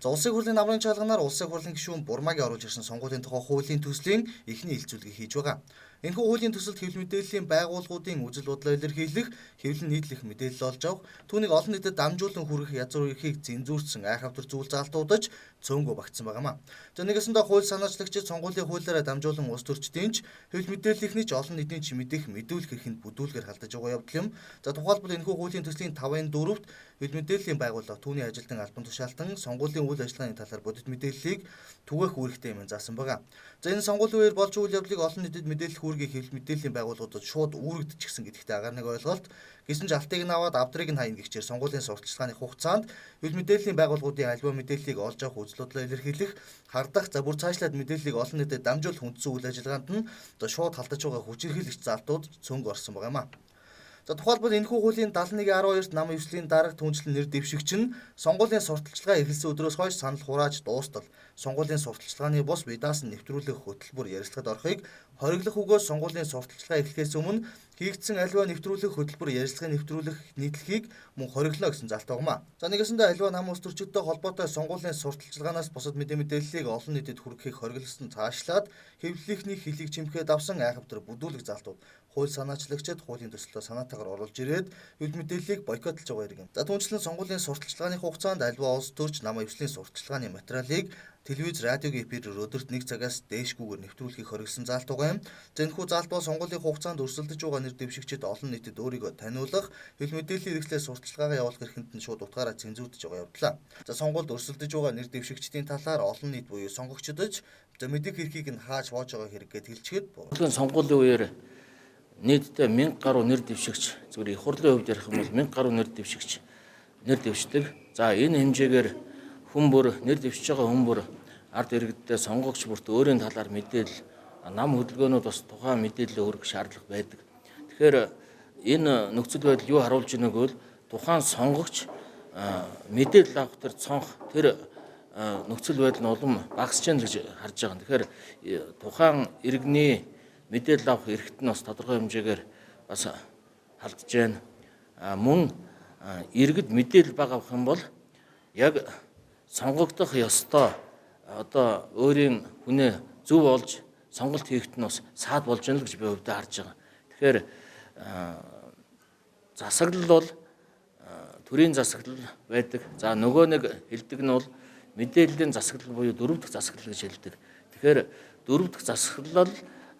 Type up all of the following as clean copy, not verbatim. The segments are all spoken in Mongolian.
За улсын хурлын намрын чалганаар улсын хурлын гишүүн Бурмагийн оруулж ирсэн сонгуулийн тухай хуулийн төслийн эхний илчилгээ хийж байгаа. Энэхүү хуулийн төсөлд хэвлэл мэдээллийн байгууллагуудын үзэл бодлоо илэрхийлэх, хэвлэл нийтлэх мэдээлэл олж авах, түүнийг олон нийтэд дамжуулан хүргэх язгуур эрхийг зэнзүүрсэн айхавтар зүйл залтуудаж цөөнгөө багтсан байгаамаа. За нэгэсэндээ хууль санаачлагчид сонгуулийн хуулиараа дамжуулан улс төрчдийн ч хэвлэл мэдээллийнхний ч олон нийтийн ч мэдэх мэдүүлэх эрхэнд бүдүүлгээр халдаж байгаа явдал юм. За тухайлбал энэхүү хуулийн төслийн 5-4-т хэвлэл мэдээллийн байгууллага түүний ажилтан албан тушаалтан сонгуулийн үйл ажиллагааны талаар бодит мэдээллийг түгээх үүрэгтэй юм заасан байгаа. За энэ сонгуулийн үеэр болж үйл явдлыг олон нийтэд мэдээлэх үүргийг хэвлэл мэдээллийн байгууллагуудад шууд үүрэгдчихсэн гэдэгтээ агаар нэг ойлголт. Гэсэн ч алтыг нь аваад авдрыг нь хаяна гихчээр сонгуулийн сурталчилгааны хугацаанд хэвлэл мэдээллийн байгууллагуудын альва мэдээллийг олж авах үзэл бодлоо илэрхийлэх, хардах, за бүр цаашлаад мэдээллийг олон нийтэд дамжуулах үндсэн үйл ажиллагаанд нь шууд халдаж байгаа хүчирхийлэгч залтууд цөөнгө орсон байгаа юм а. За тухайлбал энэхүү хуулийн 71-12-т нам ивслийн дарга түншлэн нэр дэвшигч нь сонгуулийн сурталчилгаа эхэлсэн өдрөөс хойш санал хурааж дуустал сонгуулийн сурталчилгааны бус бие даасан нэвтрүүлэх хөтөлбөр ярилцлагад орохыг хориглох үгөөс сонгуулийн сурталчилгаа эхлэхээс өмнө хийгдсэн аливаа нэвтрүүлэх хөтөлбөр ярилцлагын нэвтрүүлэх нийтлэхийг мөн хориглоно гэсэн залт байгаамаа. За нэгэсэндээ аливаа нам улс төрчидтэй холбоотой сонгуулийн сурталчилгаанаас бусад мэдээллийг олон нийтэд хүргэхийг хориглосон цаашлаад хэвлэлийнхний хэлийг чимхээд авсан айхавтар бүдүүлэх залтууд хууль санаачлагчид хуулийн төсөлтөд санаатаагаар оруулж ирээд хэвлэл мэдээллийг бойкотлж байгаа хэрэг юм. За түүнчлэн сонгуулийн сурталчилгааны хугацаанд аливаа улс төрч нам ивслийн сурталчилгааны материалыг телевиз, радиогийн эфирээр өдөрт 1 цагаас дээшгүйгээр нэвтрүүлэхийг хориглосон залт байгаа юм. За энэхүү залт бол сонгуулийн хугацаанд өрсөлдөж байгаа нэр дэвшигчид олон нийтэд өөрийгөө таниулах, хэвлэл мэдээллийн хэрэгслээр сурталчилгаагаа явуулах эрхэнд нь шууд утгаараа цензурдж байгаа явдлаа. За сонгуульд өрсөлдөж байгаа нэр дэвшигчдийн талаар олон нийт буюу сонгогчдод за мэдих эрхийг нь хааж воож байгаа хэрэг гэж хэлчихэд сонгуулийн үеэр нийтдээ 1000 гаруй нэр дэвшигч зүгээр их хурлын хувьд ярих юм бол 1000 гаруй нэр дэвшигч нэр дэвшдэг. За энэ хэмжээгээр хүн бүр нэр дэвшиж байгаа хүн бүр ард иргэддээ сонгогч бүрт өөрийн талаар мэдээлэл нам хөдөлгөөнүүд бас тухайн мэдээлэл өргөх шаардлага байдаг. Тэгэхээр энэ нөхцөл байдал юу харуулж байгааг бол тухайн сонгогч мэдээлэл авах төр цонх тэр нөхцөл байдал нь улам багасж байна гэж харж байгаа. Тэгэхээр тухайн иргэний мэдээлэл авах эрхт нь бас тодорхой хэмжээгээр бас халдж байна. Мөн иргэд мэдээлэл бага авах юм бол яг сонгогдох ёстой одоо өөрийн хүнээ зөв олж сонголт хийхэд нь бас саад болж байна л гэж би хувьдаа харж байгаа. Тэгэхээр засаглал бол төрийн засаглал байдаг. За нөгөө нэг хэлдэг нь бол мэдээллийн засаглал буюу 4 дахь засаглал гэж хэлдэг. Тэгэхээр 4 дахь засаглал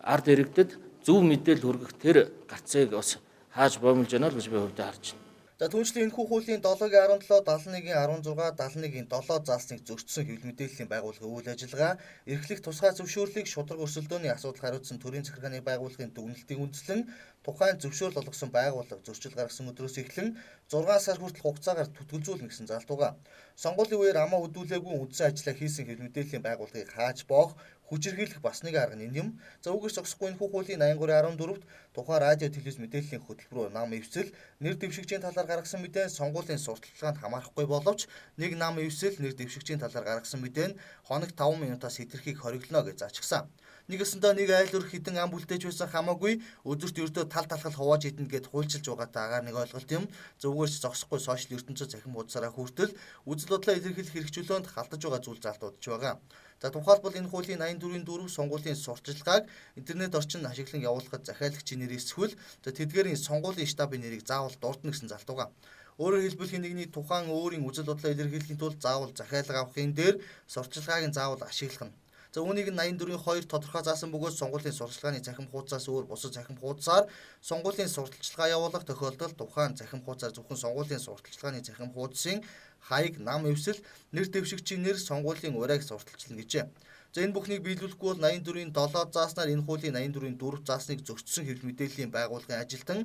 ард иргэдэд зөв мэдээлэл хүргэх тэр гарцыг бас хааж боомлж байна л гэж би хувьдаа харж байна. За түүнчлэн энэхүү хуулийн 7-гийн 17, 71-ийн 16, 71-ийн 7 заасныг зөрчсөн хэвлэл мэдээллийн байгууллагын үйл ажиллагаа, эрхлэх тусгай зөвшөөрлийг шударга өрсөлдөөний асуудал хариуцсан төрийн захиргааны байгууллагын дүгнэлтийг үндэслэн тухайн зөвшөөрөл олгосон байгууллага зөрчил гаргасан өдрөөс эхлэн 6 сар хүртэл хугацаагаар түтгэлзүүлнэ гэсэн залт байгаа. Сонгуулийн үеэр амаа хөдүүлээгүй үндсэн ажиллаа хийсэн хэвлэл мэдээллийн байгууллагыг хааж боох, хүчирхийлэх бас нэг арга юм. За үгүйс зогсохгүй энэхүү хуулийн 83-14-т тухайн радио телевиз мэдээллийн хөтөлбөрөөр нам ивсэл нэр дэвшигчийн талаар гаргасан мэдээ сонгуулийн сурталчилгаанд хамаарахгүй боловч нэг нам ивсэл нэр дэвшигчийн талаар гаргасан мэдээ нь хоног 5 минутаас хэтэрхийг хориглоно гэж заачгсан. Нэгэсэндээ нэг айл өрх хідэн ам бүлтэж байсан хамаагүй өдөрт ердөө тал талхал хувааж идэнэ гэд хуульчилж байгаатай агаар нэг ойлголт юм. Зөвгөөс зогсохгүй сошиал ертөнцөд захин хуудасаараа хүртэл үзэл бодлоо илэрхийлэх хэрэгжүүлөөнд халдаж байгаа зүйл залтуудч байгаа. За тухайлбал энэ хуулийн 84-4 сонгуулийн сурталчилгааг интернет орчинд ашиглан явуулахад захиалагчийн нэр эсвэл тэдгээрийн сонгуулийн штабын нэрийг заавал дурдна гэсэн залт байгаа. Өөрөөр хэлбэл нэгний тухайн өөрийн үзэл бодлоо илэрхийлэхийн тулд заавал захиалга авахын дээр сурталчилгааг нь заавал ашиглах нь. За үүнийг 84-2 тодорхой заасан бөгөөд сонгуулийн сурталчилгааны захим хуудасаас өөр бусад захим хуудасаар сонгуулийн сурталчилгаа явуулах тохиолдолд тухайн захим хуудасаар зөвхөн сонгуулийн сурталчилгааны захим хуудасын хаяг нам ивсэл нэр дэвшигчийн нэр сонгуулийн урайг сурталчилна гэжээ. За энэ бүхнийг биелүүлэхгүй бол 84-ийн 7 зааснаар энэ хуулийн 84-ийн 4 заасныг зөрчсөн хэвлэл мэдээллийн байгууллагын ажилтан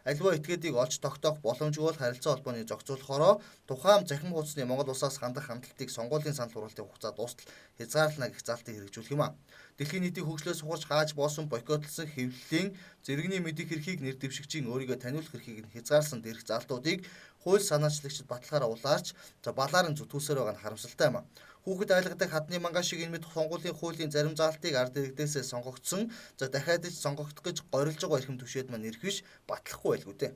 аливаа этгээдийг олж тогтоох боломжгүй бол харилцаа холбооны зохицуулахороо тухайн захим хуудасны Монгол улсаас хандах хандлтыг сонгуулийн санал хураалтын хугацаа дуустал хязгаарлана гэх залтыг хэрэгжүүлэх юм а. Дэлхийн нийтийн хөгжлөөс ухарч хааж боосон бойкотлсон хэвлэлийн зэрэгний мэдих эрхийг нэр дэвшигчийн өөрийгөө таниулах эрхийг нь хязгаарласан дээрх залтуудыг хууль санаачлагчид баталгаараа улаарч балаар нь зүтгүүлсээр байгаа нь харамсалтай юм а. Хүүхэд айлгадаг хадны манган шиг энэ мэд сонгуулийн хуулийн зарим заалтыг ард иргэдээсээ сонгогдсон дахиад сонгогдох гэж горилж байгаа эрхэм түвшээд маань ирэх биш батлахгүй байлгүй дээ.